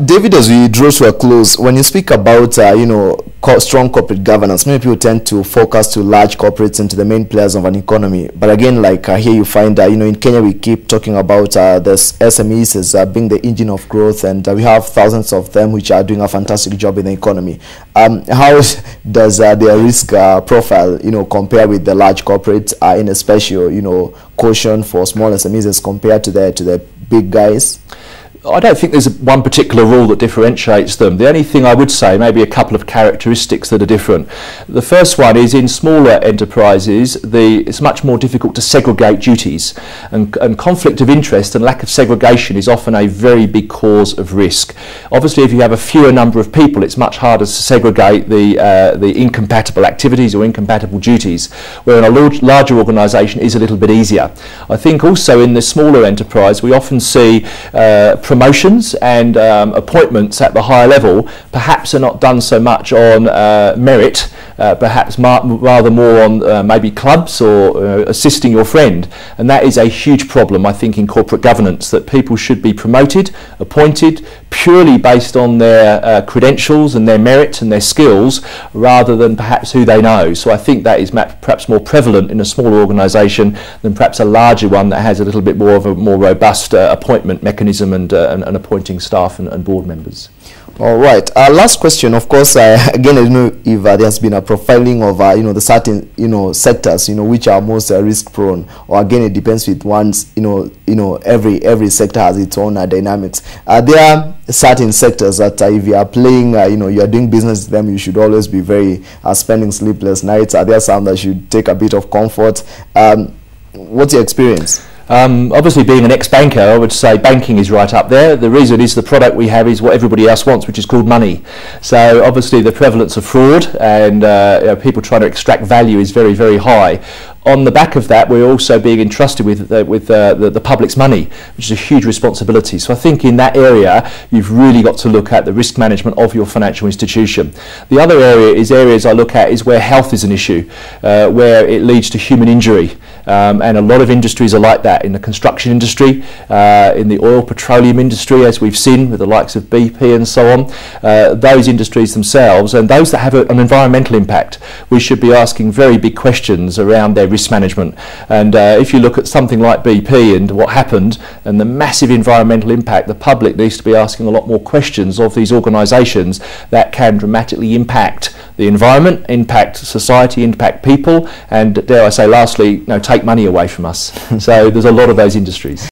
David, as we draw to a close, when you speak about strong corporate governance, many people tend to focus to large corporates and to the main players of an economy. But again, like here you find in Kenya we keep talking about the SMEs as being the engine of growth, and we have thousands of them which are doing a fantastic job in the economy. How does their risk profile compare with the large corporates, in a special caution for small SMEs as compared to the big guys? I don't think there's one particular rule that differentiates them. The only thing I would say, maybe a couple of characteristics that are different. The first one is in smaller enterprises, it's much more difficult to segregate duties, and conflict of interest and lack of segregation is often a very big cause of risk. Obviously, if you have a fewer number of people, it's much harder to segregate the incompatible activities or incompatible duties, where in a larger organisation is a little bit easier. I think also in the smaller enterprise, we often see promotions and appointments at the higher level perhaps are not done so much on merit, perhaps rather more on maybe clubs or assisting your friend, and that is a huge problem, I think, in corporate governance, that people should be promoted, appointed purely based on their credentials and their merit and their skills rather than perhaps who they know. So I think that is perhaps more prevalent in a smaller organisation than perhaps a larger one that has a little bit more of a more robust appointment mechanism and appointing staff and board members. All right. Last question. Of course, again, I don't know if there has been a profiling of the certain sectors which are most risk prone, or again it depends with one's every sector has its own dynamics. There are certain sectors that if you are playing you are doing business with them, you should always be very spending sleepless nights. Are there some that should take a bit of comfort? What's your experience? Obviously, being an ex-banker, I would say banking is right up there. The reason is the product we have is what everybody else wants, which is called money. So obviously the prevalence of fraud and people trying to extract value is very, very high. On the back of that, we're also being entrusted with the public's money, which is a huge responsibility. So I think in that area, you've really got to look at the risk management of your financial institution. The other areas I look at is where health is an issue, where it leads to human injury. And a lot of industries are like that, in the construction industry, in the oil petroleum industry, as we've seen with the likes of BP and so on. Those industries themselves, and those that have an environmental impact, we should be asking very big questions around their risk management. And if you look at something like BP and what happened and the massive environmental impact, the public needs to be asking a lot more questions of these organisations that can dramatically impact the environment, impact society, impact people, and dare I say lastly, take money away from us. So there's a lot of those industries.